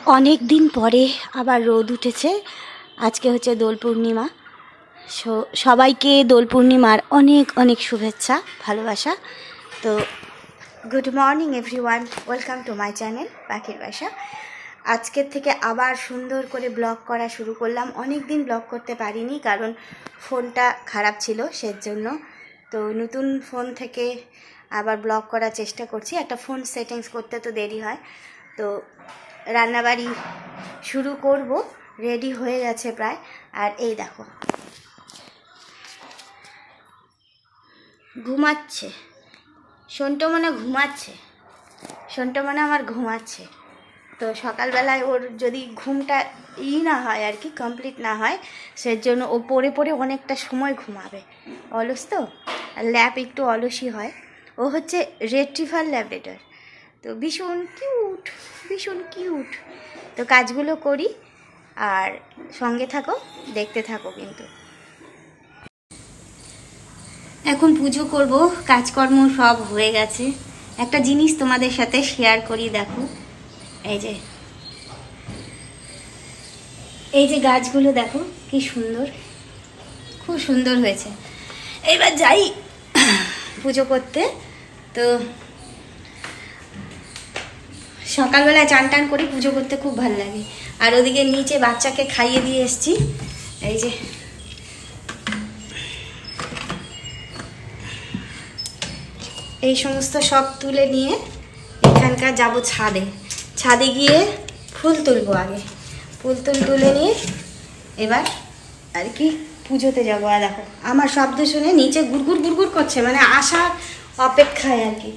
অনেক দিন পরে আবার রোদ উঠেছে। আজকে হচ্ছে দোল পূর্ণিমা। সবাইকে দোল পূর্ণিমার অনেক অনেক শুভেচ্ছা, ভালোবাসা। তো good morning everyone, welcome to my channel পাখির বাসা। আজকের থেকে আবার সুন্দর করে ব্লগ করা শুরু করলাম। অনেক দিন ব্লগ করতে পারিনি, কারণ ফোনটা খারাপ ছিল, সেজন্য। তো নতুন ফোন থেকে আবার ব্লগ করার চেষ্টা করছি। একটা ফোন সেটিংস করতে তো দেরি হয়। তো রান্নাবাড়ি শুরু করব, রেডি হয়ে গেছে প্রায়। আর এই দেখো, ঘুমাচ্ছে সন্টু, মনে আমার ঘুমাচ্ছে। তো সকালবেলায় ওর যদি ঘুমটা না হয় আর কি, কমপ্লিট না হয়, সেজন্য ও পড়ে পড়ে অনেকটা সময় ঘুমাবে। অলস তো, আর ল্যাব একটু অলসই হয়। ও হচ্ছে রেট্রিভার ল্যাব্রাডর, তো ভীষণ কিউট। তো কাজগুলো করি আর সঙ্গে থাকো, দেখতে থাকো। কিন্তু এখন পুজো করব, কাজকর্ম সব হয়ে গেছে। একটা জিনিস তোমাদের সাথে শেয়ার করি, দেখো। এই যে গাছগুলো দেখো কি সুন্দর, খুব সুন্দর হয়েছে। এবার যাই পুজো করতে। তো সকালবেলায় চান টান করে পুজো করতে খুব ভালো লাগে। আর ওদিকে নিচে বাচ্চাকে খাইয়ে দিয়ে এসছি। এই যে এই সমস্ত সব তুলে নিয়ে এখানকার যাব ছাদে গিয়ে ফুল তুলবো। আগে ফুল তুলে নিয়ে এবার আর কি পুজোতে যাবো। আর দেখো আমার শব্দ শুনে নিচে গুড়গুড় করছে, মানে আসার অপেক্ষায় আর কি।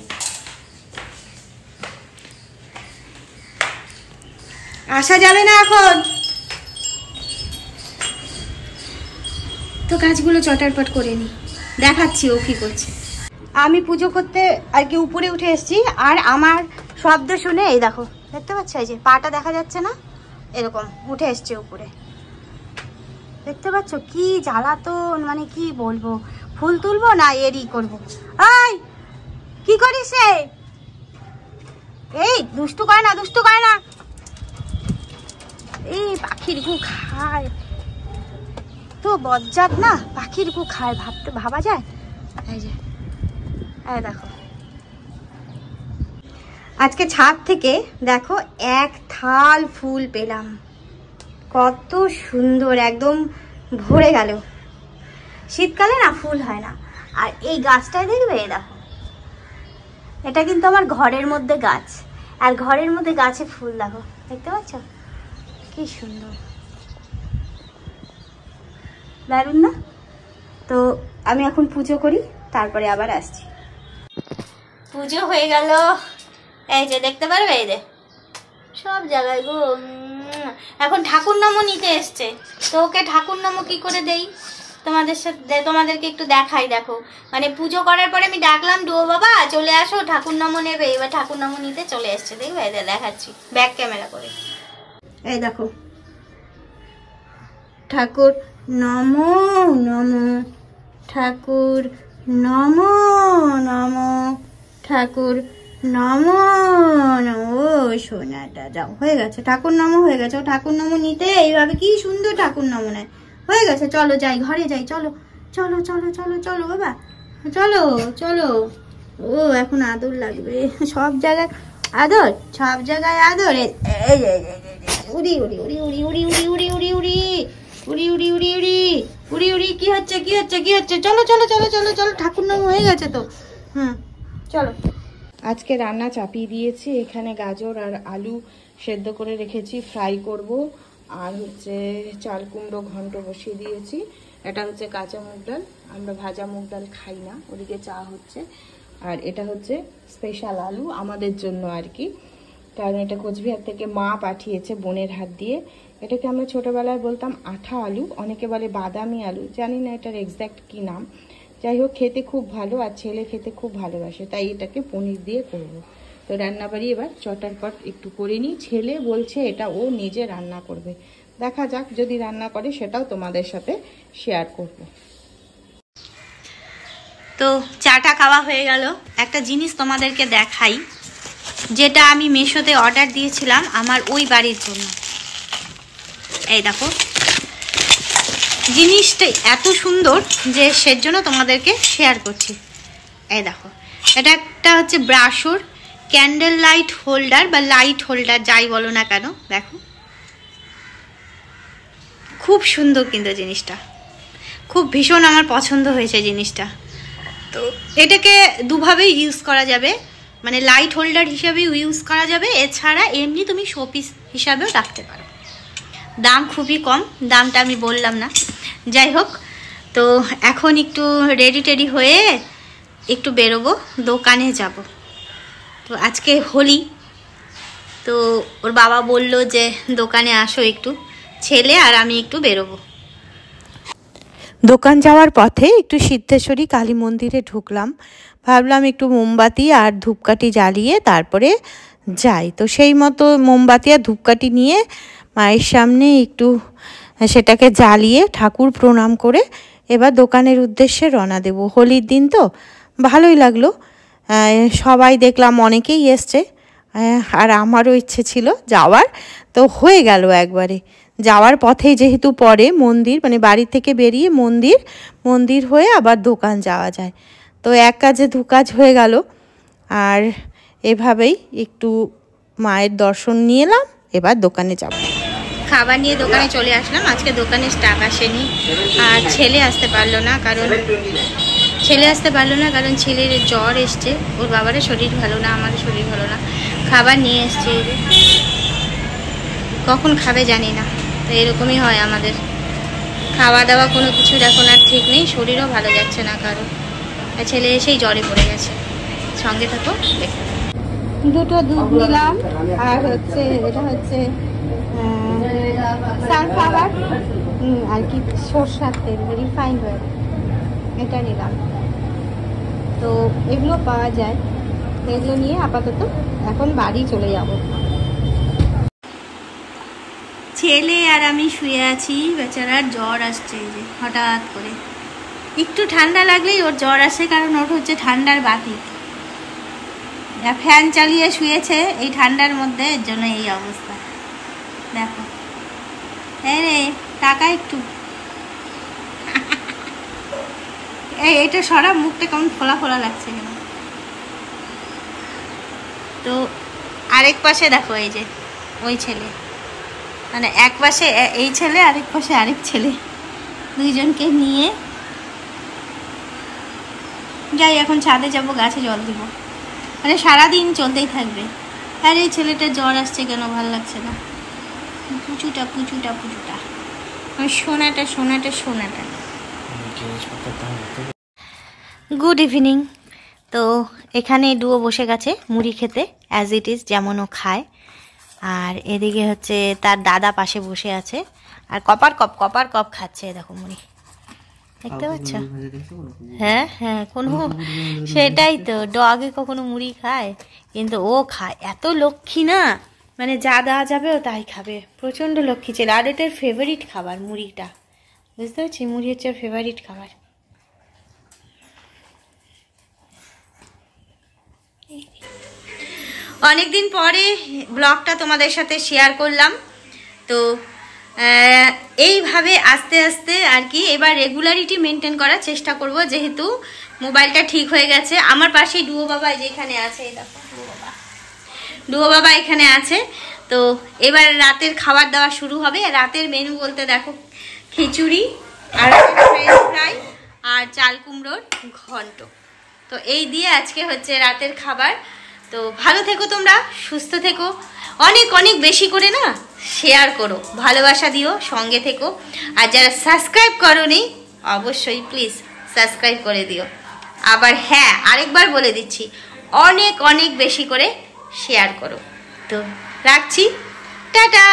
আসা যাবে না এখন। তো কাজগুলো চটারপট করে নি, দেখাচ্ছি ও কি করছে। আমি পুজো করতে আর কি উপরে উঠে এসেছি। আর আমার শব্দ শুনে এই দেখো, দেখতে পাচ্ছ, এই যে পাটা দেখা যাচ্ছে না, এরকম উঠে এসছে উপরে। দেখতে পাচ্ছ কি জ্বালাতন, মানে কি বলবো। ফুল তুলবো না এরই করবো। এই কি করিস রে? এই দুষ্টু করে না। এই পাখির গু খায় তো, বজ্জাত না, পাখির গু খায়, ভাবা যায়। এই যে এই দেখো, আজকে ছাদ থেকে দেখো এক থাল ফুল পেলাম। কত সুন্দর, একদম ভরে গেল। শীতকালে না ফুল হয় না। আর এই গাছটায় দেখবে, দেখো, এটা কিন্তু আমার ঘরের মধ্যে গাছ। আর ঘরের মধ্যে গাছে ফুল দেখো, দেখতে পাচ্ছ কি সুন্দর, দারুণ না? তো আমি এখন পুজো করি, তারপরে আবার আসছি। পুজো হয়ে গেল, এই যে দেখতে পারবে, এই যে সব জায়গায় গো। এখন ঠাকুর নামও নিতে এসছে। তো ওকে ঠাকুর নামও কি করে দেই তোমাদেরকে একটু দেখাই। দেখো, মানে পুজো করার পরে আমি ডাকলাম, ডুয়ো বাবা চলে আসো, ঠাকুর নামও নেবে। এবার ঠাকুর নামও নিতে চলে এসছে, দেখবে, এই দেখাচ্ছি ব্যাক ক্যামেরা করে। এই দেখো, ঠাকুর নমো নমো, ঠাকুর নমো নমো, ঠাকুর নমো নমো। সোনাটা যাও, হয়ে গেছে, ঠাকুর নমো হয়ে গেছে। ও ঠাকুর নমো নিতে এইভাবে কি সুন্দর ঠাকুর নমো নেয়। হয়ে গেছে, চলো যাই, ঘরে যাই। চলো বাবা, চলো। ও এখন আদর লাগবে, সব জায়গায় আদর, উড়ি কি হচ্ছে। চলো ঠাকুর নাম হয়ে গেছে তো। চলো। আজকে রান্না চাপিয়ে দিয়েছি। এখানে গাজর আর আলু সেদ্ধ করে রেখেছি, ফ্রাই করব। আর হচ্ছে চাল কুমড়ো ঘন্ট বসিয়ে দিয়েছি। এটা হচ্ছে কাঁচা মুগ ডাল, আমরা ভাজা মুগ ডাল খাই না। ওদিকে চা হচ্ছে। আর এটা হচ্ছে স্পেশাল আলু আমাদের জন্য আর কি, কারণ এটা কোচবিহার থেকে মা পাঠিয়েছে বোনের হাত দিয়ে। এটাকে আমরা ছোটবেলায় বলতাম আঠা আলু, অনেকে বলে বাদামি আলু, জানি না এটার এক্স্যাক্ট কি নাম। যাই হোক, খেতে খুব ভালো, আর ছেলে খেতে খুব ভালোবাসে, তাই এটাকে পনির দিয়ে করব। তো রান্নাবাড়ি এবার চটারপট একটু করে নিই। ছেলে বলছে এটা ও নিজে রান্না করবে, দেখা যাক, যদি রান্না করে সেটাও তোমাদের সাথে শেয়ার করব। তো চাটা খাওয়া হয়ে গেল। একটা জিনিস তোমাদেরকে দেখাই, যেটা আমি মিশোতে অর্ডার দিয়েছিলাম আমার ওই বাড়ির জন্য। এই দেখো, জিনিসটা এত সুন্দর যে সেজন্য তোমাদেরকে শেয়ার করছি। এই দেখো, এটা একটা হচ্ছে ব্রাশোর ক্যান্ডেল লাইট হোল্ডার বা লাইট হোল্ডার যাই বলো না কেন। দেখো খুব সুন্দর কিন্তু জিনিসটা, খুব ভীষণ আমার পছন্দ হয়েছে জিনিসটা। তো এটাকে দুভাবেই ইউজ করা যাবে, মানে লাইট হোল্ডার হিসাবেও ইউজ করা যাবে, এছাড়া এমনি তুমি শোপিস হিসাবেও রাখতে পারো। দাম খুবই কম, দামটা আমি বললাম না। যাই হোক, তো এখন একটু রেডি টেডি হয়ে একটু বেরোবো, দোকানে যাব। তো আজকে হোলি, তো ওর বাবা বলল যে দোকানে আসো একটু, ছেলে আর আমি একটু বেরোবো। দোকান যাওয়ার পথে একটু সিদ্ধেশ্বরী কালী মন্দিরে ঢুকলাম, ভাবলাম একটু মোমবাতি আর ধূপকাঠি জ্বালিয়ে তারপরে যাই। তো সেই মতো মোমবাতি আর ধূপকাঠি নিয়ে মায়ের সামনে একটু সেটাকে জ্বালিয়ে ঠাকুর প্রণাম করে এবার দোকানের উদ্দেশ্যে রওনা দেব। হোলির দিন তো ভালোই লাগলো, সবাই দেখলাম অনেকেই এসছে, আর আমারও ইচ্ছে ছিল যাওয়ার, তো হয়ে গেল একবারে। যাওয়ার পথেই যেহেতু পরে মন্দির, মানে বাড়ি থেকে বেরিয়ে মন্দির হয়ে আবার দোকান যাওয়া যায়, তো এক কাজে দু কাজ হয়ে গেল। আর এভাবেই একটু মায়ের দর্শন নিয়ে এলাম, এবার দোকানে যাব। খাবার নিয়ে দোকানে চলে আসলাম। আজকে দোকানে স্টাফ আসেনি, আর ছেলে আসতে পারলো না কারণ ছেলের জ্বর এসছে, ওর বাবারও শরীর ভালো না, আমারও শরীর ভালো না। খাবার নিয়ে এসছে, কখন খাবে জানি না। তো এরকমই হয় আমাদের, খাওয়া দাওয়া কোনো কিছু এখন আর ঠিক নেই, শরীরও ভালো যাচ্ছে না কারণ। ছেলে এসেই জ্বরে পড়ে গেছে। সঙ্গে থাকো, দেখো। দুটো দুধ নিলাম, আর হচ্ছে এটা হচ্ছে সানফ্লাওয়ার আর কি সরষার তেল, রিফাইন্ড অয়েল, এটা নিলাম। তো এগুলো পাওয়া যায়, এগুলো নিয়ে আপাতত এখন বাড়ি চলে যাব। ছেলে আর আমি শুয়ে আছি, বেচারার জ্বর আসছে এই যে হঠাৎ করে, একটু ঠান্ডা লাগলেই ওর জ্বর আসে, কারণ ওর হচ্ছে ঠান্ডার বাতি, ফ্যান চালিয়ে শুয়েছে এই ঠান্ডার মধ্যে, এর জন্য এই অবস্থা। দেখো রে, টাকা একটু এইটা সরা, মুখটা কেমন ফোলা ফোলা লাগছে কেন। তো আরেক পাশে দেখো এই যে ওই ছেলে, মানে এক পাশে এই ছেলে, আরেক পাশে আরেক ছেলে, দুইজনকে নিয়ে যাই। এখন ছাদে যাব, গাছে জল দিব, মানে সারাদিন চলতেই থাকবে। আর এই ছেলেটার জ্বর আসছে কেন, ভালো লাগছে না, পুচুটা সোনাটা। Good evening. তো এখানে ডুও বসে গেছে মুড়ি খেতে, অ্যাজ ইট ইজ যেমন ও খায়। আর এদিকে হচ্ছে তার দাদা পাশে বসে আছে, আর কপার কপ খাচ্ছে। দেখো মুড়ি, দেখতে পাচ্ছ? হ্যাঁ, কোনো সেটাই তো, ডগে কখনো মুড়ি খায়, কিন্তু ও খায়। এত লক্ষ্মী না, মানে যা দেওয়া যাবে ও তাই খাবে, প্রচণ্ড লক্ষ্মী ছিল। আর এটার ফেভারিট খাবার মুড়িটা, বুঝতে পারছি, মুড়ি হচ্ছে ওর ফেভারিট খাবার। অনেকদিন পরে ব্লগটা তোমাদের সাথে শেয়ার করলাম। তো এইভাবে আস্তে আস্তে আর কি এবার রেগুলারিটি মেনটেন করার চেষ্টা করব, যেহেতু মোবাইলটা ঠিক হয়ে গেছে। আমার পাশেই ডুও বাবা যেখানে আছে, এই দেখো ডুও বাবা এখানে আছে। তো এবার রাতের খাবার দাওয়া শুরু হবে। রাতের মেনু বলতে দেখো খিচুড়ি আর ফ্রেঞ্চ ফ্রাই আর চাল কুমড়োর ঘন্ট। তো এই দিয়ে আজকে হচ্ছে রাতের খাবার। তো ভালো থেকো তোমরা, সুস্থ থেকো, অনেক অনেক বেশি করে না শেয়ার করো, ভালোবাসা দিও, সঙ্গে থেকো। আর যারা সাবস্ক্রাইব করোনি অবশ্যই প্লিজ সাবস্ক্রাইব করে দিও। আবার হ্যাঁ, আরেকবার বলে দিচ্ছি, অনেক অনেক বেশি করে শেয়ার করো। তো রাখছি, টাটা।